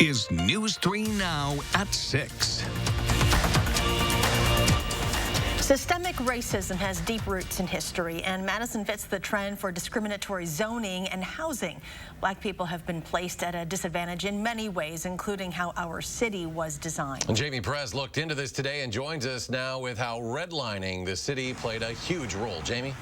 is News 3 Now at 6. Systemic racism has deep roots in history, and Madison fits the trend for discriminatory zoning and housing. Black people have been placed at a disadvantage in many ways, including how our city was designed. And Jamie Perez looked into this today and joins us now with how redlining the city played a huge role. Jamie?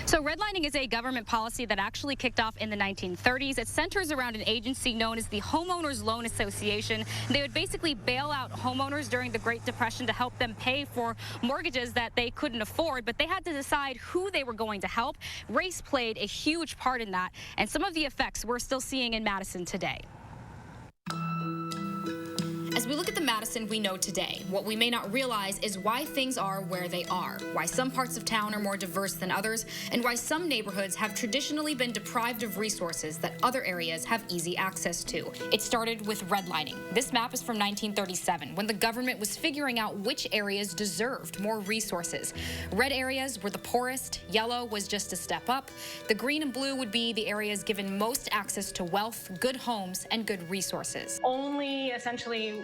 So redlining is a government policy that actually kicked off in the 1930s. It centers around an agency known as the Homeowners Loan Association. They would basically bail out homeowners during the Great Depression to help them pay for mortgages that they couldn't afford, but they had to decide who they were going to help. Race played a huge part in that, and some of the effects we're still seeing in Madison today. As we look at the Madison we know today, what we may not realize is why things are where they are, why some parts of town are more diverse than others, and why some neighborhoods have traditionally been deprived of resources that other areas have easy access to. It started with redlining. This map is from 1937, when the government was figuring out which areas deserved more resources. Red areas were the poorest, yellow was just a step up, the green and blue would be the areas given most access to wealth, good homes, and good resources. Only essentially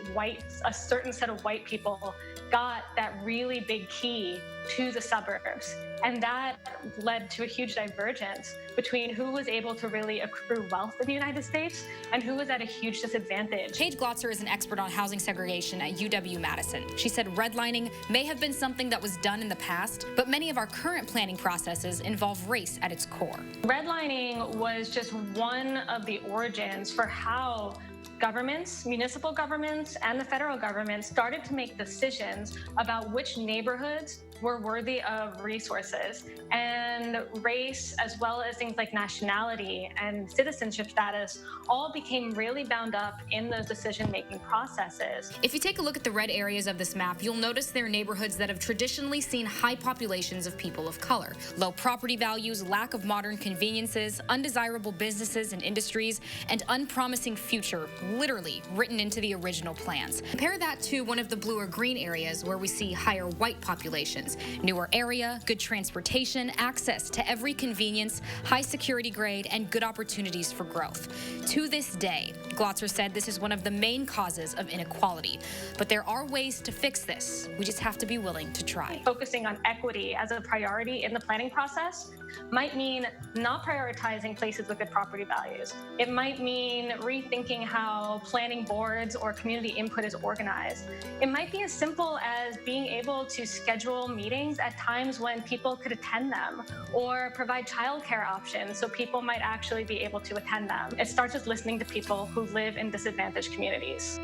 a certain set of white people got that really big key to the suburbs. And that led to a huge divergence between who was able to really accrue wealth in the United States and who was at a huge disadvantage. Paige Glotzer is an expert on housing segregation at UW-Madison. She said redlining may have been something that was done in the past, but many of our current planning processes involve race at its core. Redlining was just one of the origins for how governments, municipal governments, and the federal government started to make decisions about which neighborhoods were worthy of resources. And race, as well as things like nationality and citizenship status, all became really bound up in those decision-making processes. If you take a look at the red areas of this map, you'll notice they're neighborhoods that have traditionally seen high populations of people of color. Low property values, lack of modern conveniences, undesirable businesses and industries, and unpromising future, literally written into the original plans. Compare that to one of the blue or green areas where we see higher white populations. Newer area, good transportation, access to every convenience, high security grade, and good opportunities for growth. To this day, Glotzer said this is one of the main causes of inequality. But there are ways to fix this. We just have to be willing to try. Focusing on equity as a priority in the planning process might mean not prioritizing places with good property values. It might mean rethinking how planning boards or community input is organized. It might be as simple as being able to schedule meetings at times when people could attend them, or provide childcare options so people might actually be able to attend them. It starts with listening to people who live in disadvantaged communities.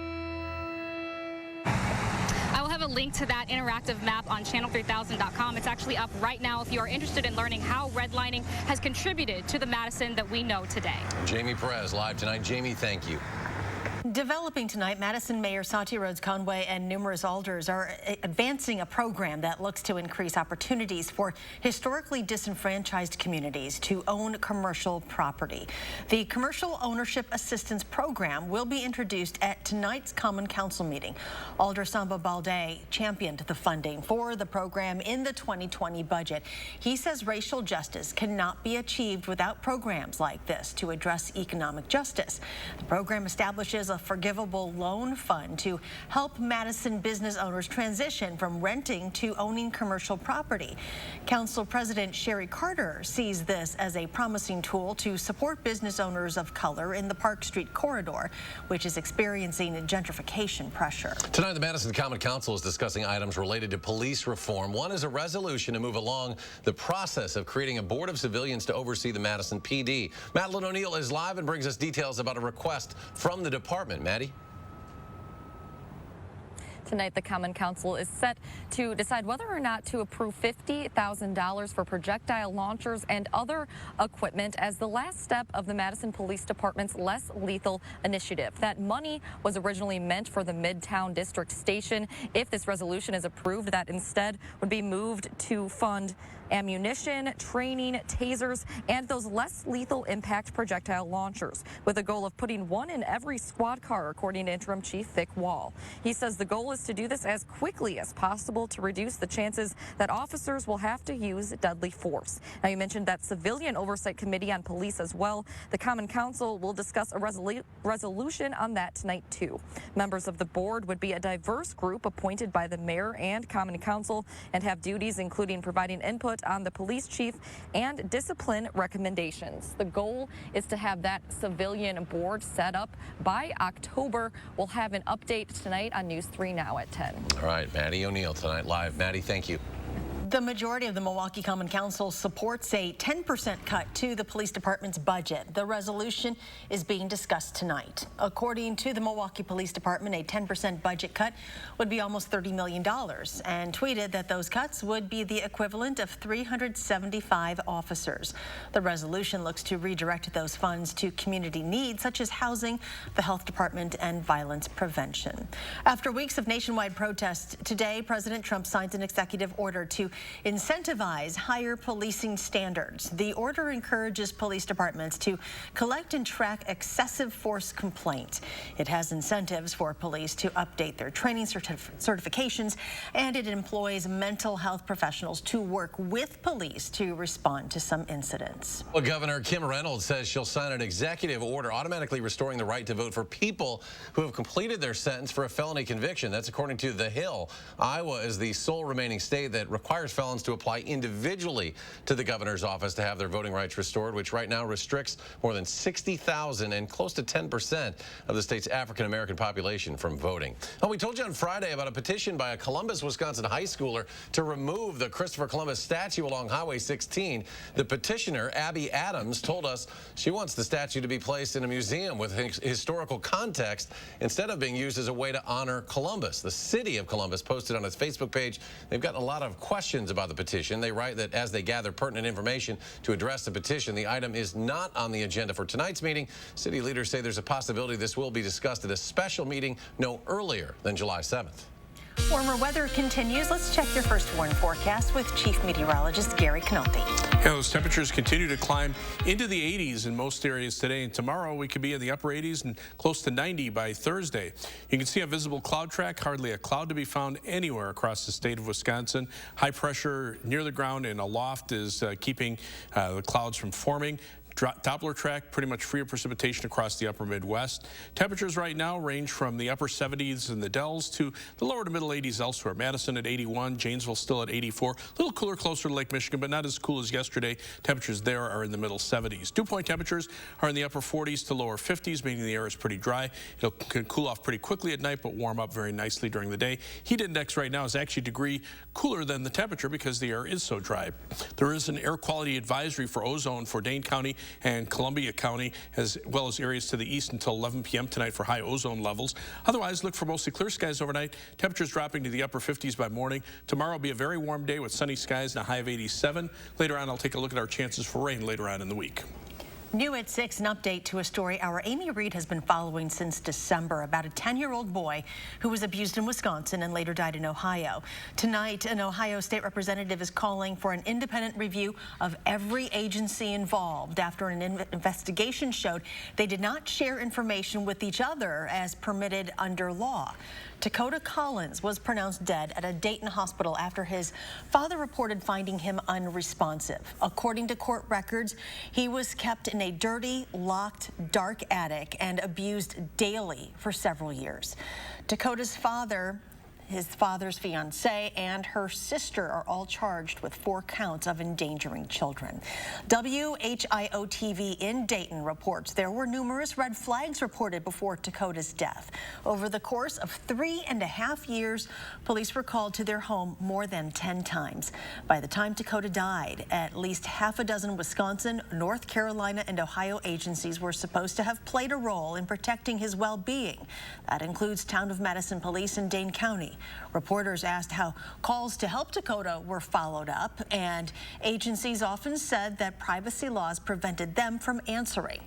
I will have a link to that interactive map on channel3000.com. It's actually up right now if you are interested in learning how redlining has contributed to the Madison that we know today. Jamie Perez live tonight. Jamie, thank you. Developing tonight, Madison Mayor Satya Rhodes Conway and numerous alders are advancing a program that looks to increase opportunities for historically disenfranchised communities to own commercial property. The Commercial Ownership Assistance Program will be introduced at tonight's Common Council meeting. Alder Samba Balde championed the funding for the program in the 2020 budget. He says racial justice cannot be achieved without programs like this to address economic justice. The program establishes a forgivable loan fund to help Madison business owners transition from renting to owning commercial property. Council President Sherry Carter sees this as a promising tool to support business owners of color in the Park Street corridor, which is experiencing gentrification pressure. Tonight, the Madison Common Council is discussing items related to police reform. One is a resolution to move along the process of creating a board of civilians to oversee the Madison PD. Madeline O'Neill is live and brings us details about a request from the department. Maddie? Tonight, the Common Council is set to decide whether or not to approve $50,000 for projectile launchers and other equipment as the last step of the Madison Police Department's Less Lethal initiative. That money was originally meant for the Midtown District Station. If this resolution is approved, that instead would be moved to fund ammunition, training, tasers, and those less lethal impact projectile launchers, with a goal of putting one in every squad car, according to Interim Chief Vic Wall. He says the goal is to do this as quickly as possible to reduce the chances that officers will have to use deadly force. Now, you mentioned that Civilian Oversight Committee on Police as well. The Common Council will discuss a resolution on that tonight, too. Members of the board would be a diverse group appointed by the mayor and Common Council and have duties including providing input on the police chief and discipline recommendations. The goal is to have that civilian board set up by October. We'll have an update tonight on News 3 Now at 10. All right, Maddie O'Neill tonight live. Maddie, thank you. The majority of the Milwaukee Common Council supports a 10% cut to the police department's budget. The resolution is being discussed tonight. According to the Milwaukee Police Department, a 10% budget cut would be almost $30 million, and tweeted that those cuts would be the equivalent of 375 officers. The resolution looks to redirect those funds to community needs such as housing, the health department, and violence prevention. After weeks of nationwide protests, today President Trump signs an executive order to incentivize higher policing standards. The order encourages police departments to collect and track excessive force complaints. It has incentives for police to update their training certifications, and it employs mental health professionals to work with police to respond to some incidents. Well, Governor Kim Reynolds says she'll sign an executive order automatically restoring the right to vote for people who have completed their sentence for a felony conviction. That's according to The Hill. Iowa is the sole remaining state that requires felons to apply individually to the governor's office to have their voting rights restored, which right now restricts more than 60,000 and close to 10% of the state's African-American population from voting. Well, we told you on Friday about a petition by a Columbus, Wisconsin high schooler to remove the Christopher Columbus statue along Highway 16. The petitioner, Abby Adams, told us she wants the statue to be placed in a museum with historical context instead of being used as a way to honor Columbus. The city of Columbus posted on its Facebook page they've gotten a lot of questions about the petition. They write that as they gather pertinent information to address the petition, the item is not on the agenda for tonight's meeting. City leaders say there's a possibility this will be discussed at a special meeting no earlier than July 7th. Warmer weather continues. Let's check your first warn forecast with Chief Meteorologist Gary Canoldi. Yeah, those temperatures continue to climb into the 80s in most areas today, and tomorrow we could be in the upper 80s and close to 90 by Thursday. You can see a visible cloud track, hardly a cloud to be found anywhere across the state of Wisconsin. High pressure near the ground and aloft is keeping the clouds from forming. Doppler track, pretty much free of precipitation across the upper Midwest. Temperatures right now range from the upper 70s in the Dells to the lower to middle 80s elsewhere. Madison at 81, Janesville still at 84. A little cooler closer to Lake Michigan, but not as cool as yesterday. Temperatures there are in the middle 70s. Dew point temperatures are in the upper 40s to lower 50s, meaning the air is pretty dry. It'll cool off pretty quickly at night, but warm up very nicely during the day. Heat index right now is actually a degree cooler than the temperature because the air is so dry. There is an air quality advisory for ozone for Dane County and Columbia County, as well as areas to the east until 11 p.m. tonight for high ozone levels. Otherwise, look for mostly clear skies overnight. Temperatures dropping to the upper 50s by morning. Tomorrow will be a very warm day with sunny skies and a high of 87. Later on, I'll take a look at our chances for rain later on in the week. New at 6, an update to a story our Amy Reed has been following since December about a 10-year-old boy who was abused in Wisconsin and later died in Ohio. Tonight, an Ohio state representative is calling for an independent review of every agency involved after an investigation showed they did not share information with each other as permitted under law. Dakota Collins was pronounced dead at a Dayton hospital after his father reported finding him unresponsive. According to court records, he was kept in a dirty, locked, dark attic and abused daily for several years. Dakota's father, his father's fiancée, and her sister are all charged with 4 counts of endangering children. WHIO-TV in Dayton reports there were numerous red flags reported before Dakota's death. Over the course of 3.5 years, police were called to their home more than 10 times. By the time Dakota died, at least half a dozen Wisconsin, North Carolina, and Ohio agencies were supposed to have played a role in protecting his well-being. That includes Town of Madison Police in Dane County. Reporters asked how calls to help Dakota were followed up, and agencies often said that privacy laws prevented them from answering.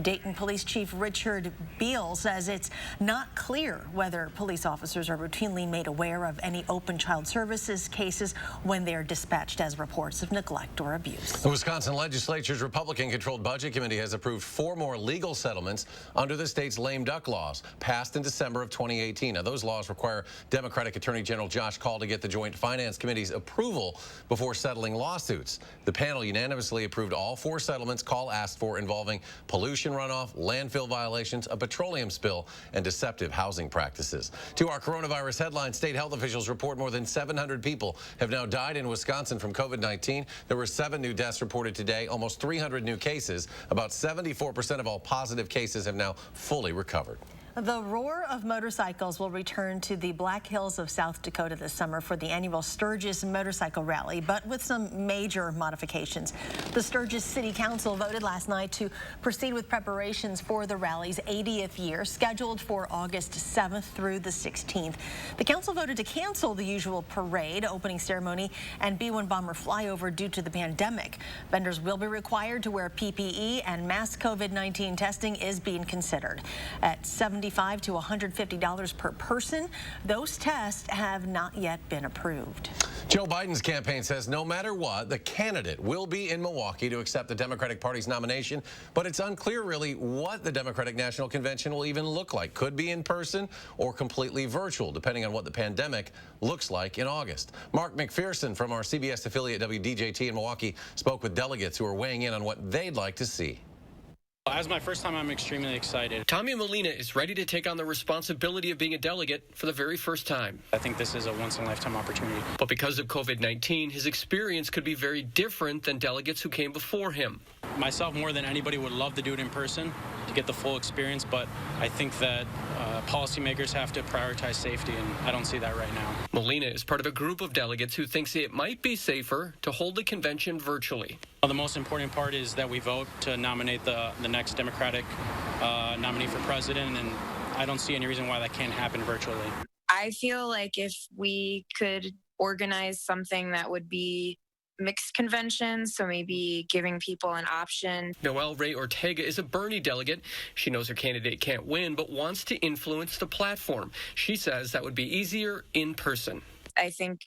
Dayton Police Chief Richard Beal says it's not clear whether police officers are routinely made aware of any open child services cases when they're dispatched as reports of neglect or abuse. The Wisconsin legislature's Republican-controlled Budget Committee has approved 4 more legal settlements under the state's lame duck laws, passed in December of 2018. Now, those laws require Democratic Attorney General Josh Call to get the Joint Finance Committee's approval before settling lawsuits. The panel unanimously approved all 4 settlements Call asked for, involving pollution runoff, landfill violations, a petroleum spill, and deceptive housing practices. To our coronavirus headline, state health officials report more than 700 people have now died in Wisconsin from COVID-19. There were 7 new deaths reported today, almost 300 new cases. About 74% of all positive cases have now fully recovered. The roar of motorcycles will return to the Black Hills of South Dakota this summer for the annual Sturgis Motorcycle Rally, but with some major modifications. The Sturgis City Council voted last night to proceed with preparations for the rally's 80th year, scheduled for August 7th through the 16th. The council voted to cancel the usual parade, opening ceremony, and B-1 bomber flyover due to the pandemic. Vendors will be required to wear PPE, and mass COVID-19 testing is being considered. At $75 to $150 per person. Those tests have not yet been approved. Joe Biden's campaign says no matter what, the candidate will be in Milwaukee to accept the Democratic Party's nomination, but it's unclear really what the Democratic National Convention will even look like. Could be in person or completely virtual, depending on what the pandemic looks like in August. Mark McPherson from our CBS affiliate WDJT in Milwaukee spoke with delegates who are weighing in on what they'd like to see. As my first time, I'm extremely excited. Tommy Molina is ready to take on the responsibility of being a delegate for the very first time. I think this is a once-in-a-lifetime opportunity. But because of COVID-19, his experience could be very different than delegates who came before him. Myself, more than anybody, would love to do it in person to get the full experience, but I think that policymakers have to prioritize safety, and I don't see that right now. Molina is part of a group of delegates who thinks it might be safer to hold the convention virtually. The most important part is that we vote to nominate the next Democratic nominee for president, and I don't see any reason why that can't happen virtually. I feel like if we could organize something that would be mixed conventions, so maybe giving people an option. Noelle Ray Ortega is a Bernie delegate. She knows her candidate can't win, but wants to influence the platform. She says that would be easier in person. I think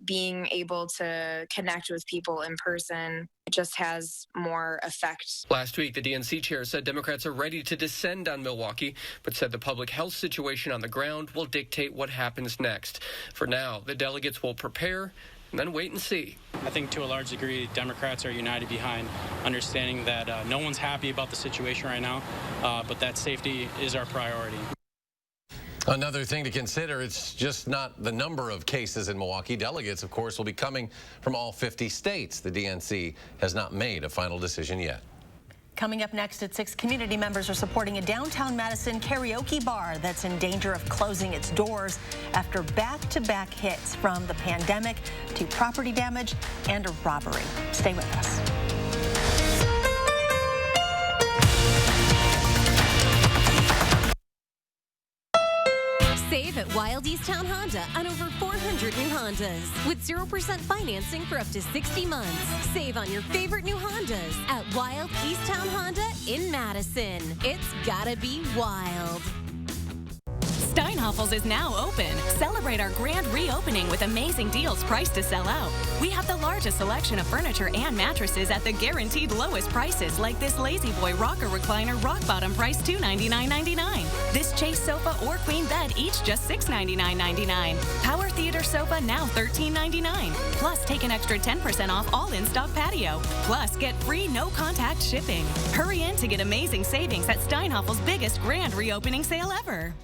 being able to connect with people in person just has more effect. Last week, the DNC chair said Democrats are ready to descend on Milwaukee, but said the public health situation on the ground will dictate what happens next. For now, the delegates will prepare and then wait and see. I think to a large degree, Democrats are united behind understanding that no one's happy about the situation right now, but that safety is our priority. Another thing to consider, it's just not the number of cases in Milwaukee. Delegates, of course, will be coming from all 50 states. The DNC has not made a final decision yet. Coming up next at 6, community members are supporting a downtown Madison karaoke bar that's in danger of closing its doors after back-to-back hits from the pandemic to property damage and a robbery. Stay with us. Save at Wild Easttown Honda on over 400 new Hondas with 0% financing for up to 60 months. Save on your favorite new Hondas at Wild Easttown Honda in Madison. It's gotta be wild. Steinhafels is now open. Celebrate our grand reopening with amazing deals priced to sell out. We have the largest selection of furniture and mattresses at the guaranteed lowest prices, like this Lazy Boy rocker recliner rock bottom price $299.99. This Chase sofa or queen bed each just $699.99. Power Theater sofa now $13.99. Plus take an extra 10% off all in-stock patio. Plus get free no-contact shipping. Hurry in to get amazing savings at Steinhafels' biggest grand reopening sale ever.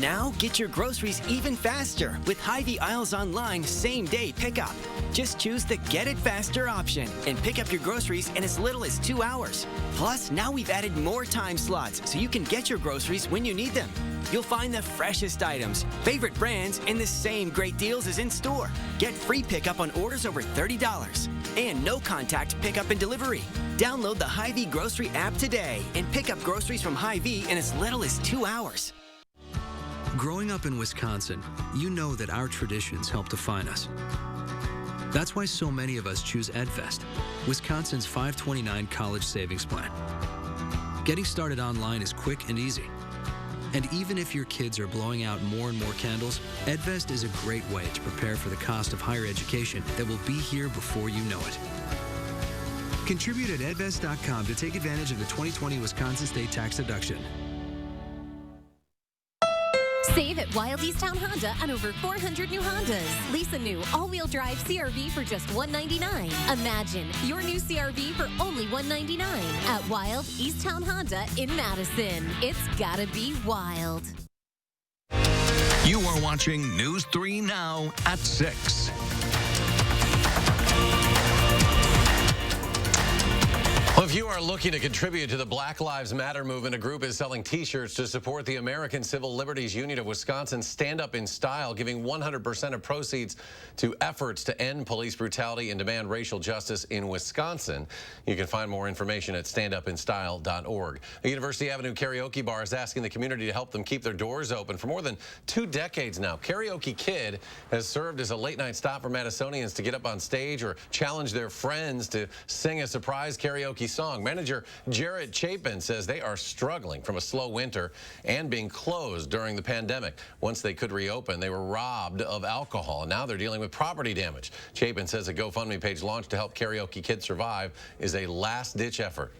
Now get your groceries even faster with Hy-Vee Aisles Online same-day pickup. Just choose the Get It Faster option and pick up your groceries in as little as 2 hours. Plus, now we've added more time slots so you can get your groceries when you need them. You'll find the freshest items, favorite brands, and the same great deals as in-store. Get free pickup on orders over $30 and no-contact pickup and delivery. Download the Hy-Vee Grocery app today and pick up groceries from Hy-Vee in as little as 2 hours. Growing up in Wisconsin, you know that our traditions help define us. That's why so many of us choose EdVest, Wisconsin's $529 college savings plan. Getting started online is quick and easy. And even if your kids are blowing out more and more candles, EdVest is a great way to prepare for the cost of higher education that will be here before you know it. Contribute at edvest.com to take advantage of the 2020 Wisconsin State Tax Deduction. Save at Wild Easttown Honda on over 400 new Hondas. Lease a new all-wheel drive CRV for just $199. Imagine your new CRV for only $199 at Wild Easttown Honda in Madison. It's gotta be wild. You are watching News 3 Now at 6. Well, if you are looking to contribute to the Black Lives Matter movement, a group is selling T-shirts to support the American Civil Liberties Union of Wisconsin Stand Up in Style, giving 100% of proceeds to efforts to end police brutality and demand racial justice in Wisconsin. You can find more information at standupinstyle.org. A University Avenue karaoke bar is asking the community to help them keep their doors open for more than 2 decades now. Karaoke Kid has served as a late-night stop for Madisonians to get up on stage or challenge their friends to sing a surprise karaoke song. Manager Jared Chapin says they are struggling from a slow winter and being closed during the pandemic. Once they could reopen, they were robbed of alcohol. Now they're dealing with property damage. Chapin says a GoFundMe page launched to help Karaoke Kid survive is a last-ditch effort.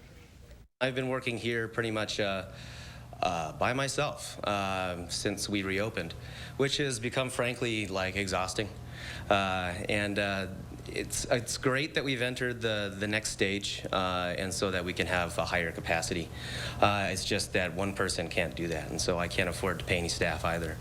I've been working here pretty much by myself since we reopened, which has become frankly like exhausting. It's great that we've entered the next stage and so that we can have a higher capacity. It's just that one person can't do that, and so I can't afford to pay any staff either.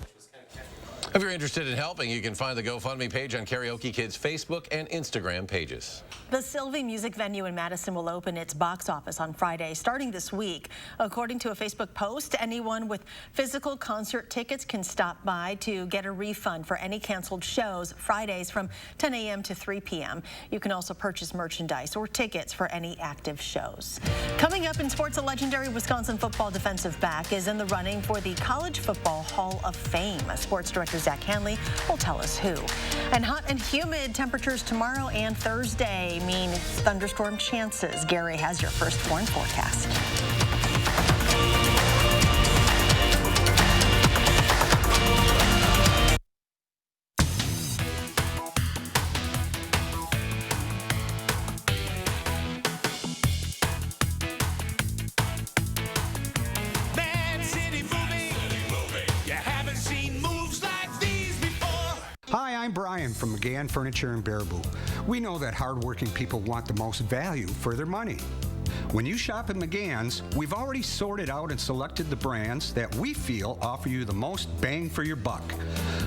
If you're interested in helping, you can find the GoFundMe page on Karaoke Kid's Facebook and Instagram pages. The Sylvie Music Venue in Madison will open its box office on Friday, starting this week. According to a Facebook post, anyone with physical concert tickets can stop by to get a refund for any canceled shows Fridays from 10 a.m. to 3 p.m. You can also purchase merchandise or tickets for any active shows. Coming up in sports, a legendary Wisconsin football defensive back is in the running for the College Football Hall of Fame. Sports director Zach Hanley will tell us who. And hot and humid temperatures tomorrow and Thursday mean thunderstorm chances. Gary has your first warn forecast. Hi, I'm Brian from McGann Furniture in Baraboo. We know that hardworking people want the most value for their money. When you shop at McGann's, we've already sorted out and selected the brands that we feel offer you the most bang for your buck.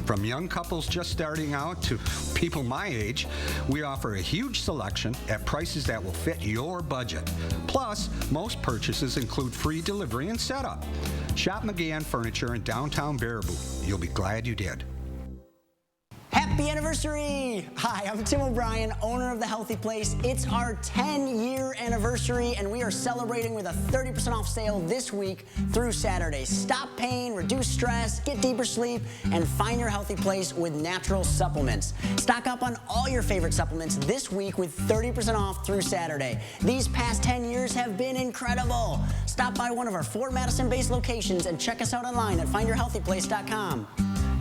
From young couples just starting out to people my age, we offer a huge selection at prices that will fit your budget. Plus, most purchases include free delivery and setup. Shop McGann Furniture in downtown Baraboo. You'll be glad you did. Happy anniversary! Hi, I'm Tim O'Brien, owner of The Healthy Place. It's our 10-year anniversary, and we are celebrating with a 30% off sale this week through Saturday. Stop pain, reduce stress, get deeper sleep, and find your healthy place with natural supplements. Stock up on all your favorite supplements this week with 30% off through Saturday. These past 10 years have been incredible. Stop by one of our 4 Madison-based locations and check us out online at findyourhealthyplace.com.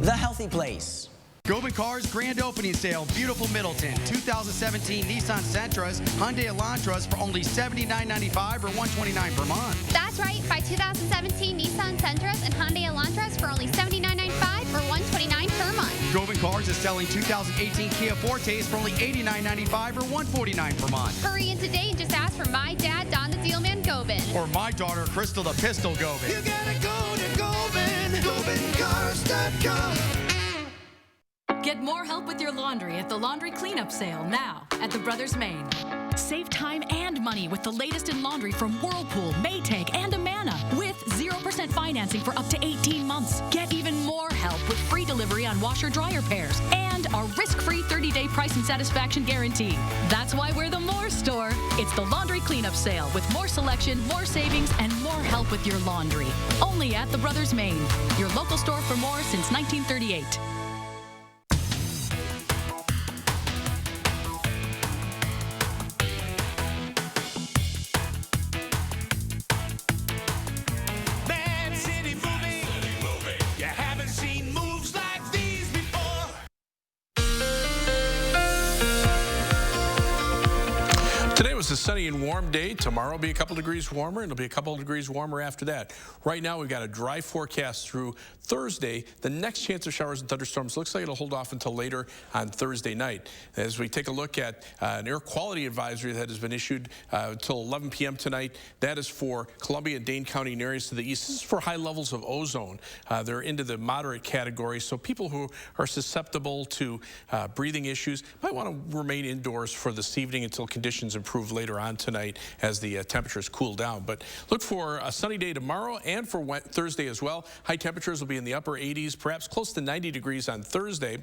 The Healthy Place. Gobin Cars Grand Opening Sale, beautiful Middleton. 2017 Nissan Sentras, Hyundai Elantras for only $79.95 or $129 per month. That's right. Buy 2017 Nissan Sentras and Hyundai Elantras for only $79.95 or $129 per month. Gobin Cars is selling 2018 Kia Fortes for only $89.95 or $149 per month. Hurry in today and just ask for my dad, Don the Dealman Gobin. Or my daughter, Crystal the Pistol Gobin. You gotta go to Gobin, GobinCars.com. Get more help with your laundry at the laundry cleanup sale now at the Brothers Maine. Save time and money with the latest in laundry from Whirlpool, Maytag, and Amana with 0% financing for up to 18 months. Get even more help with free delivery on washer-dryer pairs and our risk-free 30-day price and satisfaction guarantee. That's why we're the More Store. It's the laundry cleanup sale with more selection, more savings, and more help with your laundry. Only at the Brothers Maine, your local store for more since 1938. was a sunny and warm day. Tomorrow will be a couple degrees warmer, and it'll be a couple of degrees warmer after that. Right now, we've got a dry forecast through Thursday. The next chance of showers and thunderstorms looks like it'll hold off until later on Thursday night. As we take a look at an air quality advisory that has been issued until 11 p.m. tonight, that is for Columbia and Dane County and areas to the east. This is for high levels of ozone. They're into the moderate category, so people who are susceptible to breathing issues might want to remain indoors for this evening until conditions improve later on tonight as the temperatures cool down. But look for a sunny day tomorrow and for Thursday as well. High temperatures will be in the upper 80s, perhaps close to 90 degrees on Thursday.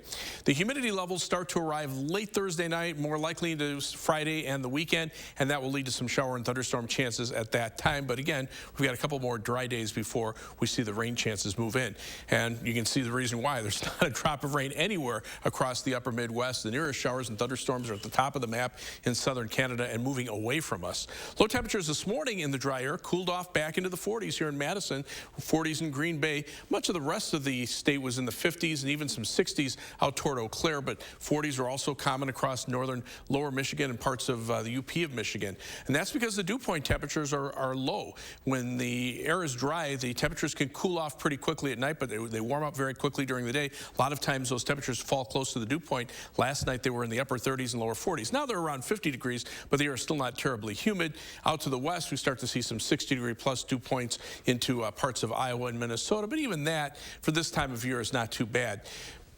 The humidity levels start to arrive late Thursday night, more likely into Friday and the weekend, and that will lead to some shower and thunderstorm chances at that time. But again, we've got a couple more dry days before we see the rain chances move in. And you can see the reason why. There's not a drop of rain anywhere across the upper Midwest. The nearest showers and thunderstorms are at the top of the map in southern Canada and moving away from us. Low temperatures this morning in the dry air cooled off back into the 40s here in Madison, 40s in Green Bay. Much of the rest of the state was in the 50s and even some 60s out toward Eau Claire, but 40s are also common across northern lower Michigan and parts of the UP of Michigan. And that's because the dew point temperatures are low. When the air is dry, the temperatures can cool off pretty quickly at night, but they warm up very quickly during the day. A lot of times those temperatures fall close to the dew point. Last night they were in the upper 30s and lower 40s. Now they're around 50 degrees, but the air is still not terribly humid. Out to the west, we start to see some 60-degree plus dew points into parts of Iowa and Minnesota, but even that for this time of year is not too bad.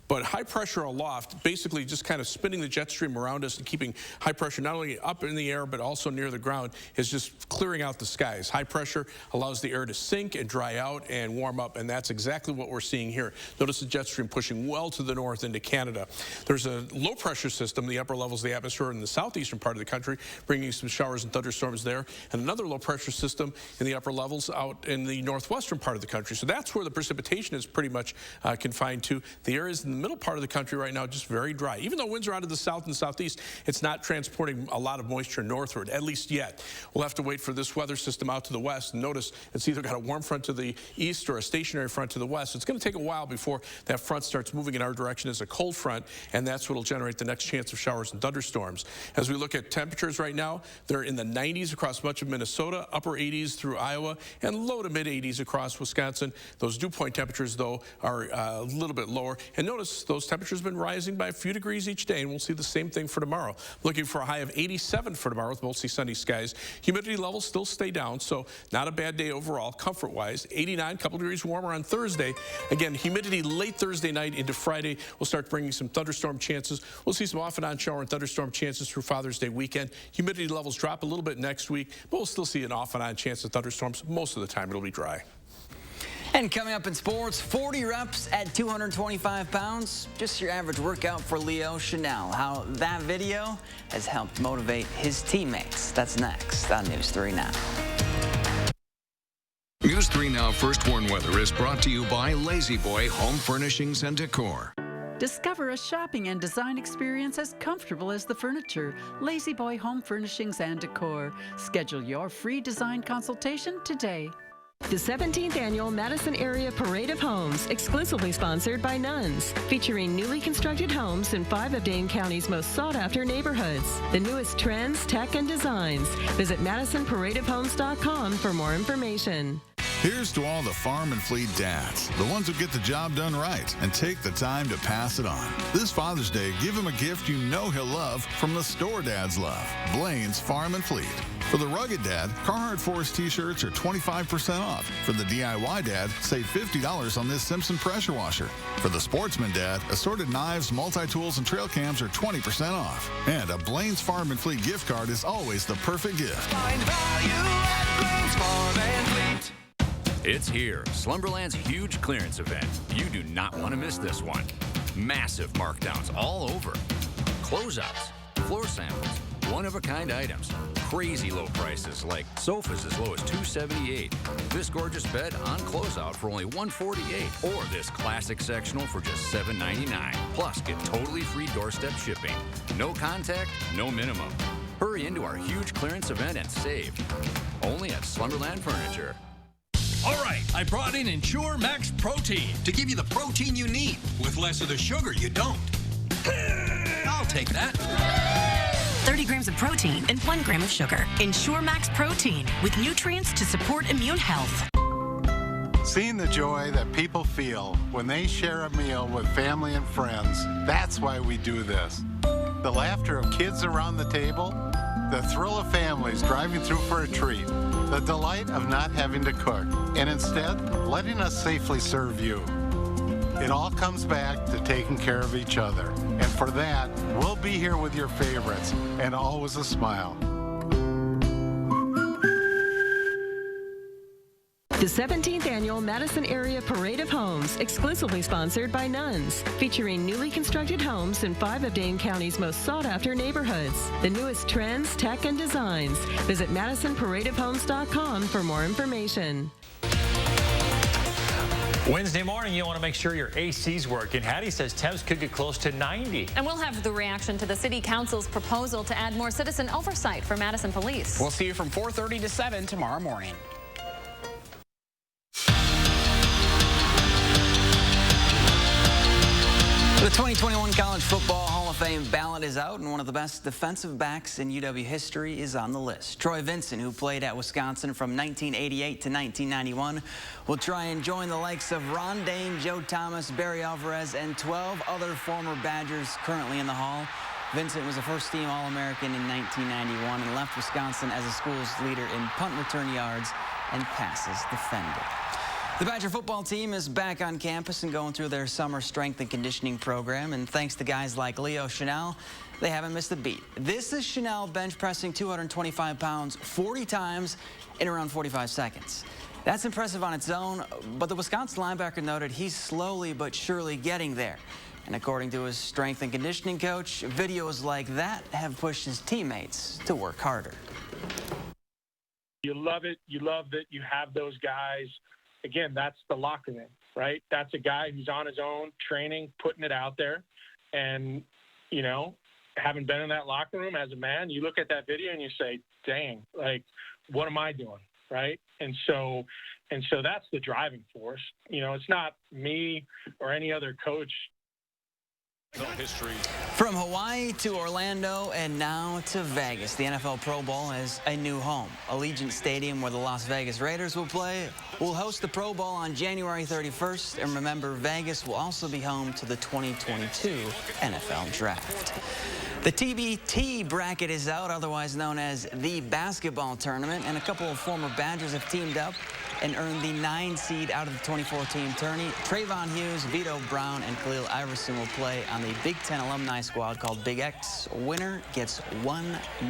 But high pressure aloft, basically just kind of spinning the jet stream around us and keeping high pressure not only up in the air but also near the ground, is just clearing out the skies. High pressure allows the air to sink and dry out and warm up, and that's exactly what we're seeing here. Notice the jet stream pushing well to the north into Canada. There's a low pressure system, the upper levels of the atmosphere in the southeastern part of the country, bringing some showers and thunderstorms there, and another low pressure system in the upper levels out in the northwestern part of the country. So that's where the precipitation is pretty much confined to. The air is in the middle part of the country right now just very dry. Even though winds are out of the south and southeast, it's not transporting a lot of moisture northward, at least yet. We'll have to wait for this weather system out to the west. And notice it's either got a warm front to the east or a stationary front to the west. It's going to take a while before that front starts moving in our direction as a cold front, and that's what will generate the next chance of showers and thunderstorms. As we look at temperatures right now, they're in the 90s across much of Minnesota, upper 80s through Iowa, and low to mid 80s across Wisconsin. Those dew point temperatures, though, are a little bit lower. And notice those temperatures have been rising by a few degrees each day, and we'll see the same thing for tomorrow. Looking for a high of 87 for tomorrow with mostly sunny skies. Humidity levels still stay down, so not a bad day overall, comfort-wise. 89, couple degrees warmer on Thursday. Again, humidity late Thursday night into Friday will start bringing some thunderstorm chances. We'll see some off and on shower and thunderstorm chances through Father's Day weekend. Humidity levels drop a little bit next week, but we'll still see an off and on chance of thunderstorms. Most of the time, it'll be dry. And coming up in sports, 40 reps at 225 pounds. Just your average workout for Leo Chanel. How that video has helped motivate his teammates. That's next on News 3 Now. News 3 Now First Warn Weather is brought to you by Lazy Boy Home Furnishings and Decor. Discover a shopping and design experience as comfortable as the furniture. Lazy Boy Home Furnishings and Decor. Schedule your free design consultation today. The 17th Annual Madison Area Parade of Homes, exclusively sponsored by Nuns, featuring newly constructed homes in 5 of Dane County's most sought-after neighborhoods. The newest trends, tech, and designs. Visit MadisonParadeOfHomes.com for more information. Here's to all the farm and fleet dads, the ones who get the job done right and take the time to pass it on. This Father's Day, give him a gift you know he'll love from the store dads love, Blaine's Farm and Fleet. For the rugged dad, Carhartt Forest t-shirts are 25% off. For the DIY dad, save $50 on this Simpson pressure washer. For the sportsman dad, assorted knives, multi-tools, and trail cams are 20% off. And a Blaine's Farm and Fleet gift card is always the perfect gift. Find value at Blaine's Farm and Fleet. It's here, Slumberland's huge clearance event. You do not want to miss this one. Massive markdowns all over. Closeouts, floor samples, one-of-a-kind items, crazy low prices like sofas as low as $278, this gorgeous bed on closeout for only $148, or this classic sectional for just $799. Plus, get totally free doorstep shipping. No contact, no minimum. Hurry into our huge clearance event and save. Only at Slumberland Furniture. All right, I brought in Ensure Max Protein to give you the protein you need with less of the sugar you don't. I'll take that. 30 grams of protein, and 1 gram of sugar. Ensure Max Protein with nutrients to support immune health. Seeing the joy that people feel when they share a meal with family and friends, that's why we do this. The laughter of kids around the table, the thrill of families driving through for a treat, the delight of not having to cook, and instead letting us safely serve you. It all comes back to taking care of each other. And for that, we'll be here with your favorites, and always a smile. The 17th Annual Madison Area Parade of Homes, exclusively sponsored by Nuns, featuring newly constructed homes in 5 of Dane County's most sought-after neighborhoods. The newest trends, tech, and designs. Visit MadisonParadeOfHomes.com for more information. Wednesday morning, you want to make sure your AC's working. Hattie says temps could get close to 90. And we'll have the reaction to the City Council's proposal to add more citizen oversight for Madison Police. We'll see you from 4:30 to 7 tomorrow morning. The 2021 College Football Hall of Fame ballot is out, and one of the best defensive backs in UW history is on the list. Troy Vincent, who played at Wisconsin from 1988 to 1991, will try and join the likes of Ron Dane, Joe Thomas, Barry Alvarez, and 12 other former Badgers currently in the Hall. Vincent was a first-team All-American in 1991 and left Wisconsin as the school's leader in punt return yards and passes defended. The Badger football team is back on campus and going through their summer strength and conditioning program, and thanks to guys like Leo Chanel, they haven't missed a beat. This is Chanel bench pressing 225 pounds 40 times in around 45 seconds. That's impressive on its own, but the Wisconsin linebacker noted he's slowly but surely getting there. And according to his strength and conditioning coach, videos like that have pushed his teammates to work harder. You love it. You love that you have those guys. Again, that's the locker room, right? That's a guy who's on his own, training, putting it out there. And, you know, having been in that locker room as a man, you look at that video and you say, dang, like, what am I doing, right? And so that's the driving force. You know, it's not me or any other coach. From Hawaii to Orlando and now to Vegas, the NFL Pro Bowl has a new home. Allegiant Stadium, where the Las Vegas Raiders will play, will host the Pro Bowl on January 31st. And remember, Vegas will also be home to the 2022 NFL Draft. The TBT bracket is out, otherwise known as the basketball tournament, and a couple of former Badgers have teamed up and earned the 9 seed out of the 24-team tourney. Trayvon Hughes, Vito Brown, and Khalil Iverson will play on the Big Ten alumni squad called Big X. Winner gets $1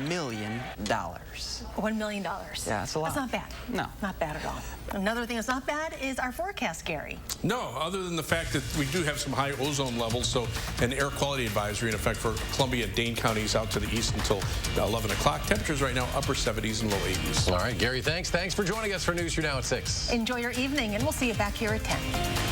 million. $1 million. Yeah, that's a lot. That's not bad. No. Not bad at all. Another thing that's not bad is our forecast, Gary. No, other than the fact that we do have some high ozone levels, so an air quality advisory in effect for Columbia and Dane counties out to the east until 11 o'clock. Temperatures right now upper 70s and low 80s. All right, Gary, thanks. Thanks for joining us for News You Now at 6. Enjoy your evening, and we'll see you back here at 10.